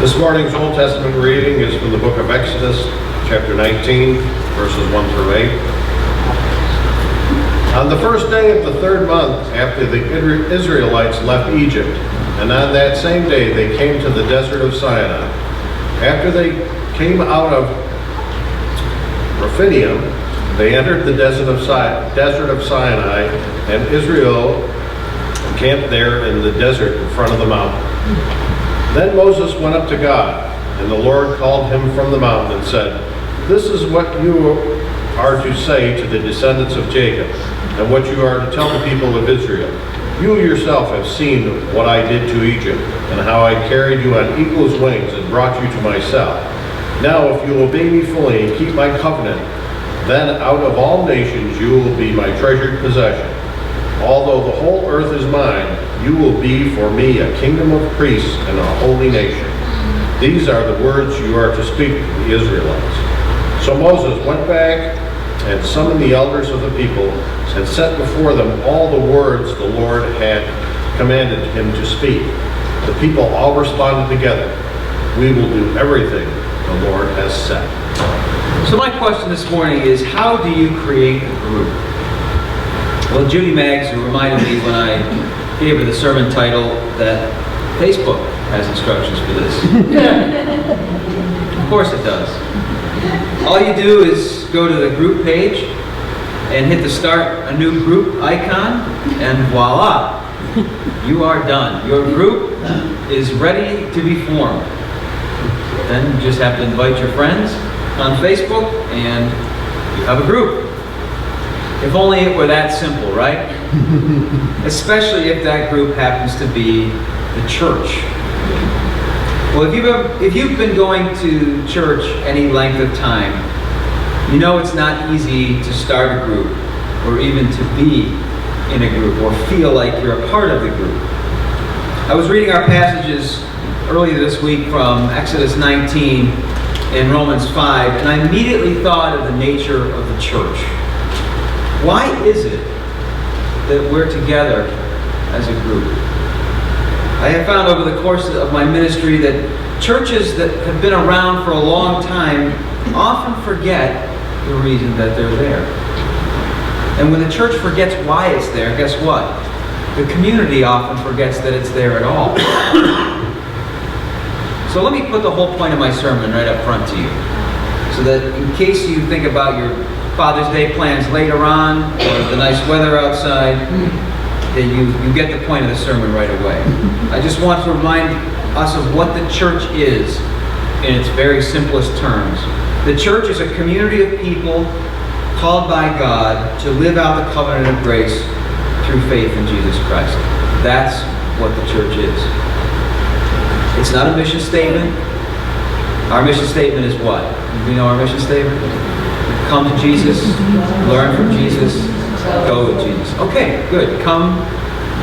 This morning's Old Testament reading is from the book of Exodus, chapter 19, verses 1 through 8. On the first day of the third month after the Israelites left Egypt, and on that same day they came to the desert of Sinai. After they came out of Rephidim, they entered the desert of Sinai, and Israel camped there in the desert in front of the mountain. Then Moses went up to God, and the Lord called him from the mountain and said, "This is what you are to say to the descendants of Jacob, and what you are to tell the people of Israel. You yourself have seen what I did to Egypt, and how I carried you on eagle's wings and brought you to myself. Now if you obey me fully and keep my covenant, then out of all nations you will be my treasured possession. Although the whole earth is mine, you will be for me a kingdom of priests and a holy nation. These are the words you are to speak to the Israelites." So Moses went back and summoned the elders of the people and set before them all the words the Lord had commanded him to speak. The people all responded together, "We will do everything the Lord has said." So my question this morning is, how do you create a group? Well, Judy Maggs reminded me when I gave her the sermon title that Facebook has instructions for this. Of course it does. All you do is go to the group page and hit the start a new group icon, and voila, you are done. Your group is ready to be formed. Then you just have to invite your friends on Facebook and you have a group. If only it were that simple, right? Especially if that group happens to be the church. Well, if you've been going to church any length of time, you know it's not easy to start a group, or even to be in a group, or feel like you're a part of the group. I was reading our passages earlier this week from Exodus 19 and Romans 5, and I immediately thought of the nature of the church. Why is it that we're together as a group? I have found over the course of my ministry that churches that have been around for a long time often forget the reason that they're there. And when the church forgets why it's there, guess what? The community often forgets that it's there at all. So let me put the whole point of my sermon right up front to you, so that in case you think about your Father's Day plans later on, or the nice weather outside, that you get the point of the sermon right away. I just want to remind us of what the church is in its very simplest terms. The church is a community of people called by God to live out the covenant of grace through faith in Jesus Christ. That's what the church is. It's not a mission statement. Our mission statement is what? Do you know our mission statement? Come to Jesus, learn from Jesus, go with Jesus. Okay, good. Come,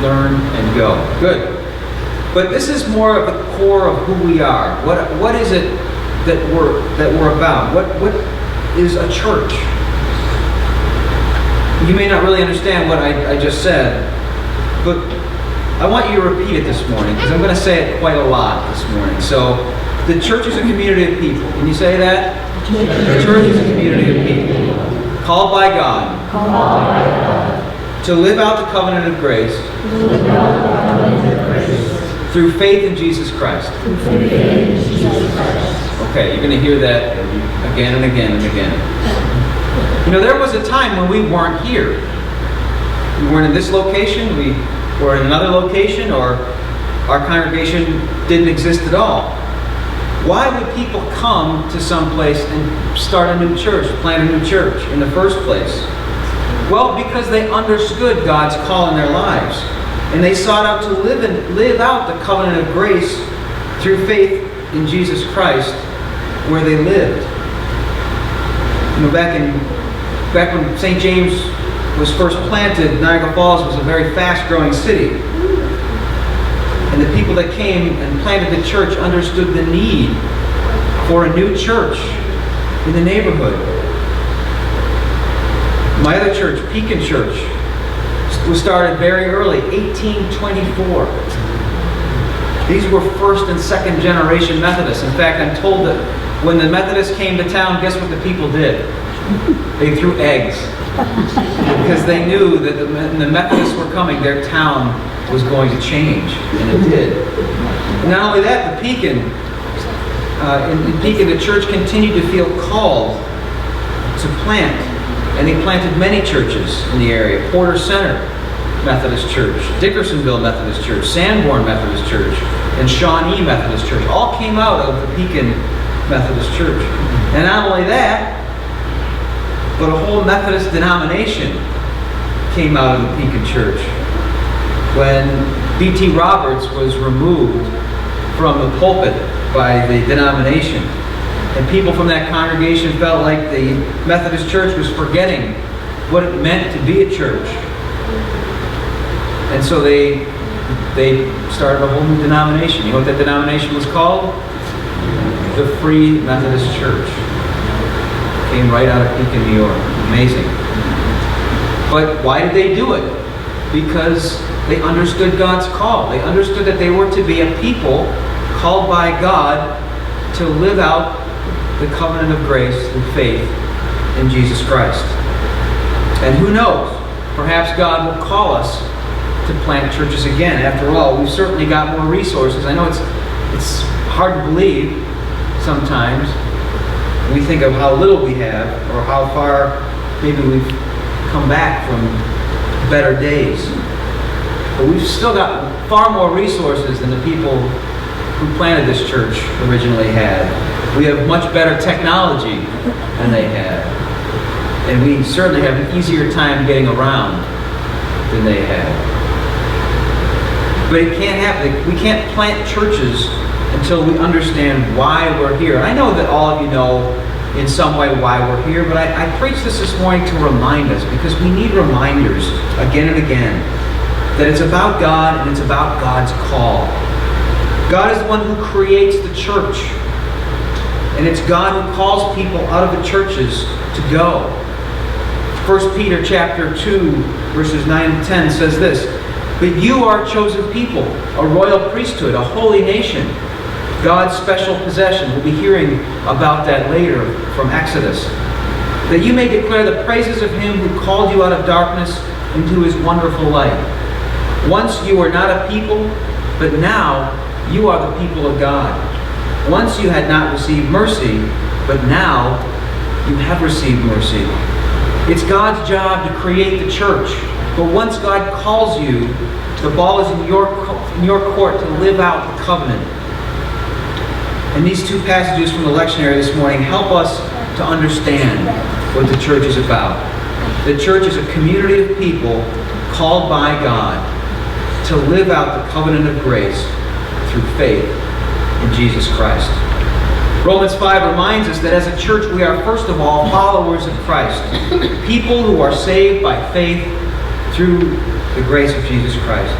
learn, and go. Good. But this is more of the core of who we are. What is it that we're about? What is a church? You may not really understand what I just said, but I want you to repeat it this morning, because I'm going to say it quite a lot this morning. So, the church is a community of people. Can you say that? The church is a community of people called by God to live out the covenant of grace through faith in Jesus Christ. Okay, you're going to hear that again and again and again. You know, there was a time when we weren't here. We weren't in this location, we were in another location, or our congregation didn't exist at all. Why would people come to some place and start a new church, plant a new church in the first place? Well, because they understood God's call in their lives. And they sought out to live out the covenant of grace through faith in Jesus Christ where they lived. You know, back when St. James was first planted, Niagara Falls was a very fast-growing city. And the people that came and planted the church understood the need for a new church in the neighborhood. My other church, Pekin Church, was started very early, 1824. These were first and second generation Methodists. In fact, I'm told that when the Methodists came to town, guess what the people did? They threw eggs. Because they knew that when the Methodists were coming, their town was going to change. And it did. Not only that, the Pekin, in Pekin, the church continued to feel called to plant. And they planted many churches in the area. Porter Center Methodist Church, Dickersonville Methodist Church, Sanborn Methodist Church, and Shawnee Methodist Church all came out of the Pekin Methodist Church. And not only that, but a whole Methodist denomination came out of the Pekin Church. When B.T. Roberts was removed from the pulpit by the denomination, and people from that congregation felt like the Methodist Church was forgetting what it meant to be a church. And so they started a whole new denomination. You know what that denomination was called? The Free Methodist Church. Came right out of Pekin, New York. Amazing. But why did they do it? Because they understood God's call. They understood that they were to be a people called by God to live out the covenant of grace through faith in Jesus Christ. And who knows? Perhaps God will call us to plant churches again. After all, we've certainly got more resources. I know it's hard to believe sometimes when we think of how little we have or how far maybe we've come back from better days. But we've still got far more resources than the people who planted this church originally had. We have much better technology than they had. And we certainly have an easier time getting around than they had. But it can't happen. We can't plant churches until we understand why we're here. And I know that all of you know in some way why we're here, but I preached this morning to remind us, because we need reminders again and again that it's about God and it's about God's call. God is the one who creates the church. And it's God who calls people out of the churches to go. 1 Peter chapter 2, verses 9 and 10 says this, "But you are a chosen people, a royal priesthood, a holy nation, God's special possession." We'll be hearing about that later from Exodus. "That you may declare the praises of him who called you out of darkness into his wonderful light. Once you were not a people, but now you are the people of God. Once you had not received mercy, but now you have received mercy." It's God's job to create the church. But once God calls you, the ball is in your court to live out the covenant. And these two passages from the lectionary this morning help us to understand what the church is about. The church is a community of people called by God to live out the covenant of grace through faith in Jesus Christ. Romans 5 reminds us that as a church we are first of all followers of Christ, people who are saved by faith through the grace of Jesus Christ.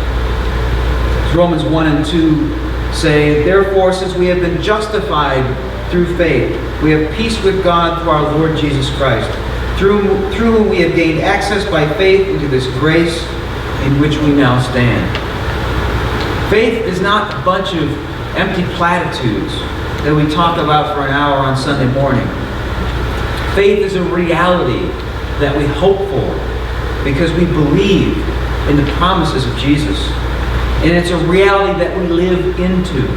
As Romans 1 and 2 say, "Therefore, since we have been justified through faith, we have peace with God through our Lord Jesus Christ, through whom we have gained access by faith into this grace in which we now stand." Faith is not a bunch of empty platitudes that we talk about for an hour on Sunday morning. Faith is a reality that we hope for because we believe in the promises of Jesus. And it's a reality that we live into.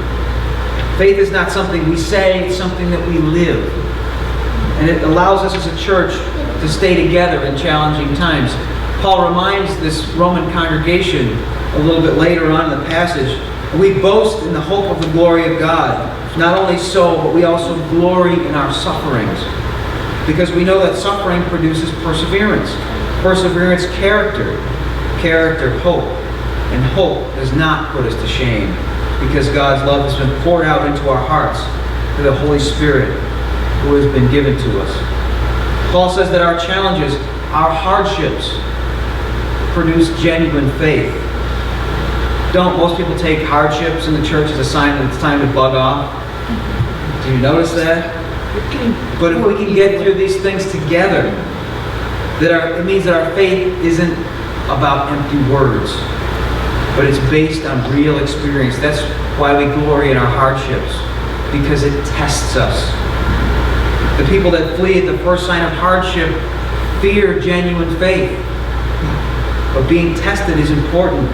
Faith is not something we say, it's something that we live. And it allows us as a church to stay together in challenging times. Paul reminds this Roman congregation a little bit later on in the passage, "We boast in the hope of the glory of God. Not only so, but we also glory in our sufferings, because we know that suffering produces perseverance. Perseverance, character. Character, hope. And hope does not put us to shame, because God's love has been poured out into our hearts through the Holy Spirit who has been given to us." Paul says that our challenges, our hardships, produce genuine faith. Don't most people take hardships in the church as a sign that it's time to bug off? Do you notice that? But if we can get through these things together, it means that our faith isn't about empty words. but it's based on real experience. That's why we glory in our hardships, because it tests us. The people that flee at the first sign of hardship fear genuine faith. But being tested is important.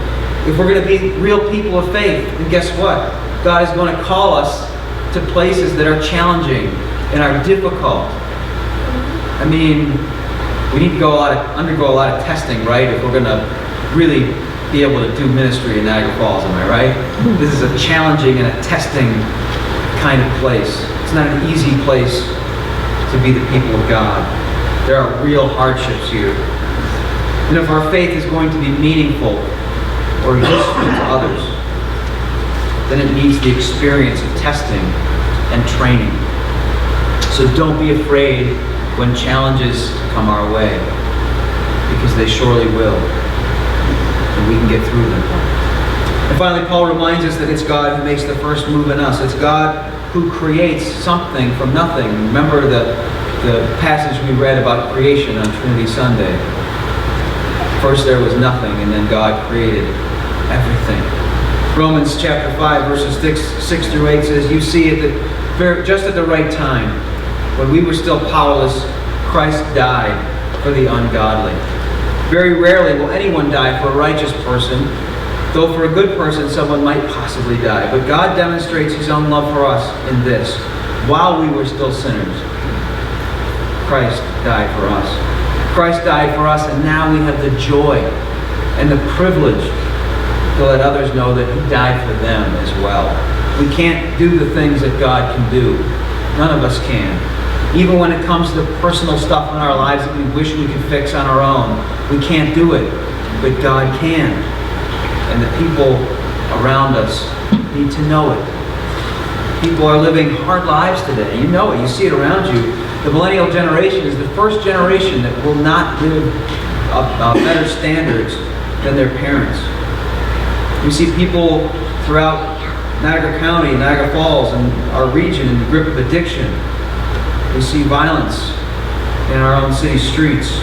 If we're going to be real people of faith, then guess what? God is going to call us to places that are challenging and are difficult. I mean, we need to undergo a lot of testing, right? If we're going to really be able to do ministry in Niagara Falls, am I right? This is a challenging and a testing kind of place. It's not an easy place to be the people of God. There are real hardships here. And if our faith is going to be meaningful or useful to others, then it needs the experience of testing and training. So don't be afraid when challenges come our way, because they surely will, and we can get through them. And finally, Paul reminds us that it's God who makes the first move in us. It's God who creates something from nothing. Remember the passage we read about creation on Trinity Sunday. First there was nothing, and then God created everything. Romans chapter 5, verses 6 through 8 says, "You see, just at the right time, when we were still powerless, Christ died for the ungodly. Very rarely will anyone die for a righteous person, though for a good person someone might possibly die. But God demonstrates His own love for us in this: while we were still sinners, Christ died for us." Christ died for us, and now we have the joy and the privilege to let others know that He died for them as well. We can't do the things that God can do. None of us can. Even when it comes to personal stuff in our lives that we wish we could fix on our own, we can't do it. But God can. And the people around us need to know it. People are living hard lives today. You know it. You see it around you. The millennial generation is the first generation that will not live up better standards than their parents. We see people throughout Niagara County, Niagara Falls, and our region in the grip of addiction. We see violence in our own city streets.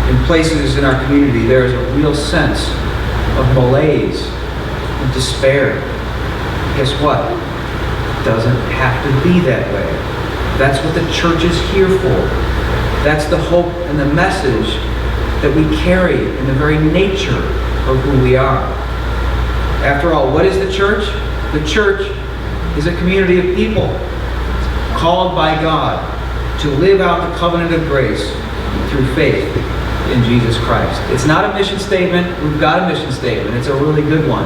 In places in our community, there is a real sense of malaise and despair. Guess what? It doesn't have to be that way. That's what the church is here for. That's the hope and the message that we carry in the very nature of who we are. After all, what is the church? The church is a community of people called by God to live out the covenant of grace through faith in Jesus Christ. It's not a mission statement. We've got a mission statement. It's a really good one.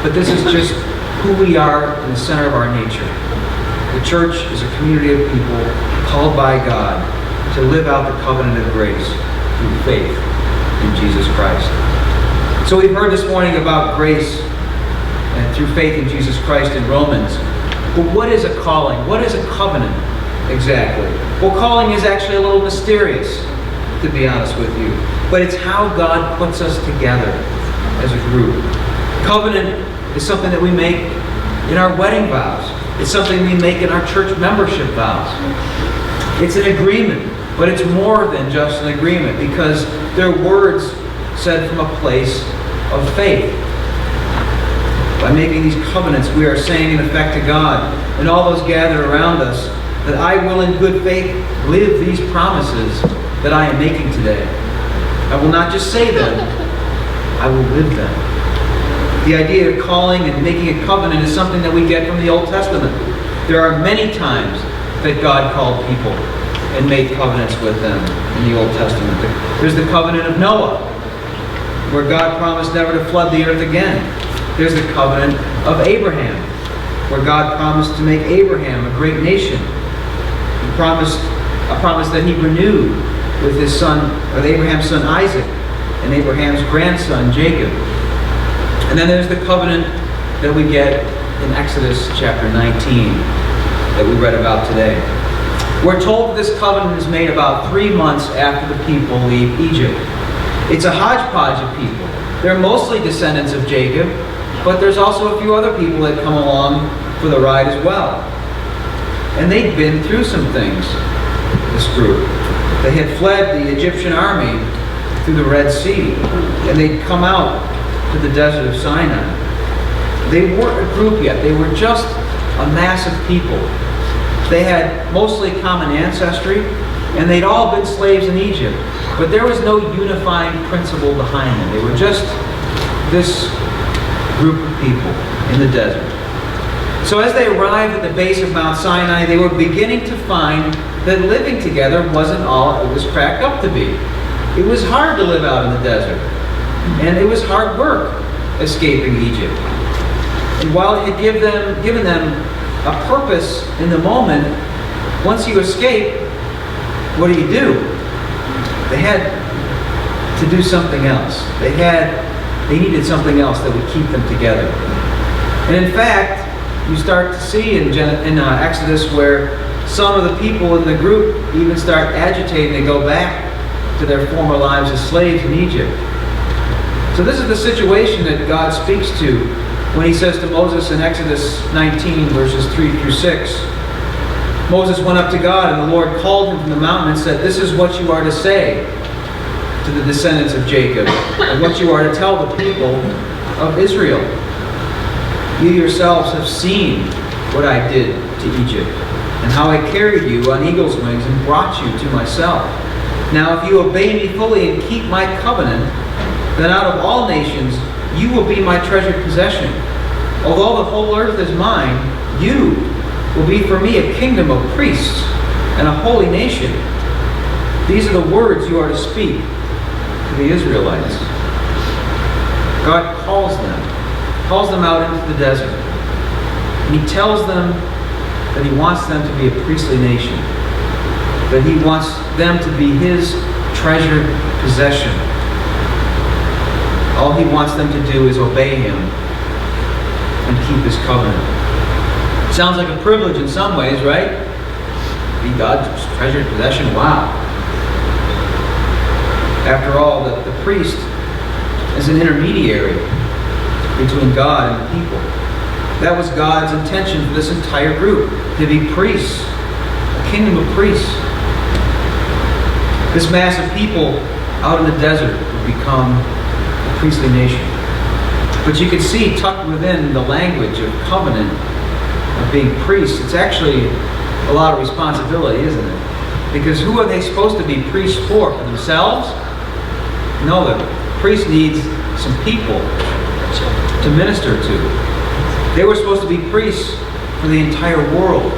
But this is just who we are in the center of our nature. The church is a community of people called by God to live out the covenant of grace through faith in Jesus Christ. So we've heard this morning about grace and through faith in Jesus Christ in Romans. But what is a calling? What is a covenant exactly? Well, calling is actually a little mysterious, to be honest with you. But it's how God puts us together as a group. Covenant is something that we make in our wedding vows. It's something we make in our church membership vows. It's an agreement, but it's more than just an agreement, because they're words said from a place of faith. By making these covenants, we are saying in effect to God and all those gathered around us that I will in good faith live these promises that I am making today. I will not just say them, I will live them. The idea of calling and making a covenant is something that we get from the Old Testament. There are many times that God called people and made covenants with them in the Old Testament. There's the covenant of Noah, where God promised never to flood the earth again. There's the covenant of Abraham, where God promised to make Abraham a great nation. He promised a promise that He renewed with his son, with Abraham's son Isaac, and Abraham's grandson Jacob. And then there's the covenant that we get in Exodus chapter 19 that we read about today. We're told that this covenant is made about 3 months after the people leave Egypt. It's a hodgepodge of people. They're mostly descendants of Jacob, but there's also a few other people that come along for the ride as well. And they'd been through some things, this group. They had fled the Egyptian army through the Red Sea, and they'd come out to to the desert of Sinai, they weren't a group yet. They were just a mass of people. They had mostly common ancestry, and they'd all been slaves in Egypt. But there was no unifying principle behind them. They were just this group of people in the desert. So as they arrived at the base of Mount Sinai, they were beginning to find that living together wasn't all it was cracked up to be. It was hard to live out in the desert, and it was hard work escaping Egypt. And while it had given them a purpose in the moment, once you escape, what do? They had to do something else. They needed something else that would keep them together. And in fact, you start to see in Exodus where some of the people in the group even start agitating to go back to their former lives as slaves in Egypt. So this is the situation that God speaks to when he says to Moses in Exodus 19, verses 3 through 6, Moses went up to God, and the Lord called him from the mountain and said, "This is what you are to say to the descendants of Jacob, and what you are to tell the people of Israel. You yourselves have seen what I did to Egypt, and how I carried you on eagle's wings and brought you to myself. Now if you obey me fully and keep my covenant, then out of all nations you will be my treasured possession. Although the whole earth is mine, you will be for me a kingdom of priests and a holy nation. These are the words you are to speak to the Israelites." God calls them out into the desert. And he tells them that he wants them to be a priestly nation, that he wants them to be his treasured possession. All he wants them to do is obey him and keep his covenant. Sounds like a privilege in some ways, right? Be God's treasured possession. Wow. After all, the priest is an intermediary between God and the people. That was God's intention for this entire group, to be priests, a kingdom of priests. This mass of people out in the desert would become a priestly nation. But you can see tucked within the language of covenant, of being priests, it's actually a lot of responsibility, isn't it? Because who are they supposed to be priests for? For themselves? No, the priest needs some people to minister to. They were supposed to be priests for the entire world.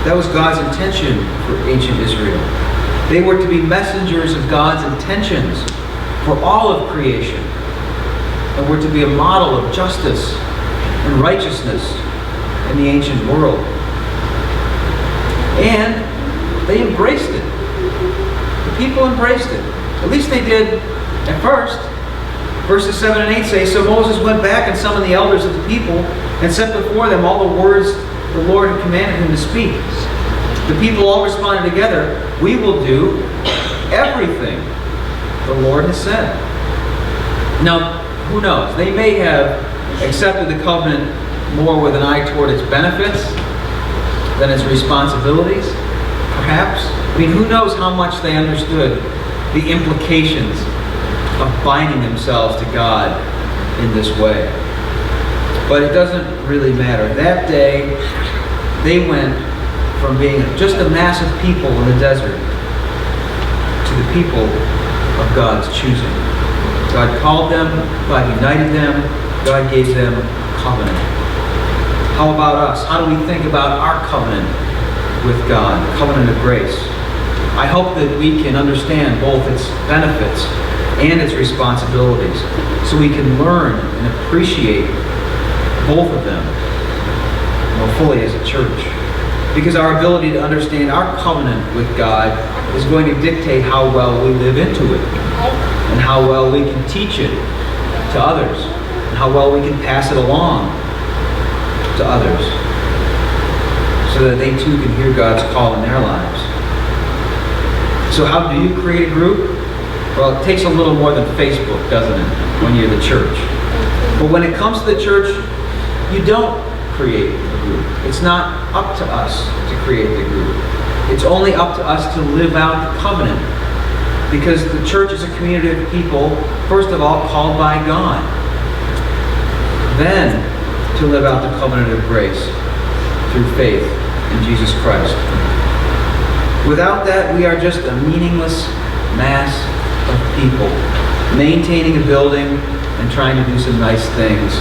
That was God's intention for ancient Israel. They were to be messengers of God's intentions for all of creation, and were to be a model of justice and righteousness in the ancient world. And they embraced it. The people embraced it. At least they did at first. Verses 7 and 8 say, "So Moses went back and summoned the elders of the people and set before them all the words the Lord had commanded him to speak. The people all responded together, 'We will do everything the Lord has said.'" Now, who knows? They may have accepted the covenant more with an eye toward its benefits than its responsibilities, perhaps. I mean, who knows how much they understood the implications of binding themselves to God in this way. But it doesn't really matter. That day, they went from being just a mass of people in the desert to the people of God's choosing. God called them, God united them, God gave them a covenant. How about us? How do we think about our covenant with God, the covenant of grace? I hope that we can understand both its benefits and its responsibilities, so we can learn and appreciate both of them more fully as a church. Because our ability to understand our covenant with God is going to dictate how well we live into it, and how well we can teach it to others, and how well we can pass it along to others, so that they too can hear God's call in their lives. So how do you create a group? Well, it takes a little more than Facebook, doesn't it, when you're the church. But when it comes to the church, you don't create a group. It's not up to us to create the group. It's only up to us to live out the covenant. Because the church is a community of people, first of all, called by God. then to live out the covenant of grace through faith in Jesus Christ. Without that, we are just a meaningless mass of people maintaining a building and trying to do some nice things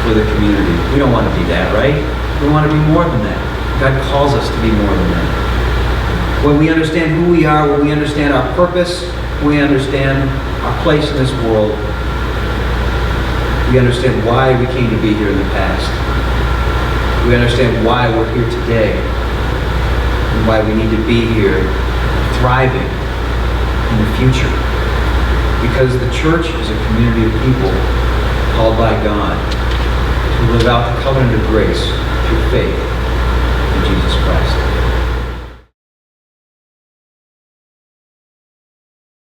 for the community. We don't want to be that, right? We want to be more than that. God calls us to be more than that. When we understand who we are, when we understand our purpose, when we understand our place in this world, we understand why we came to be here in the past. We understand why we're here today and why we need to be here thriving in the future. Because the church is a community of people called by God to live out the covenant of grace through faith in Jesus Christ.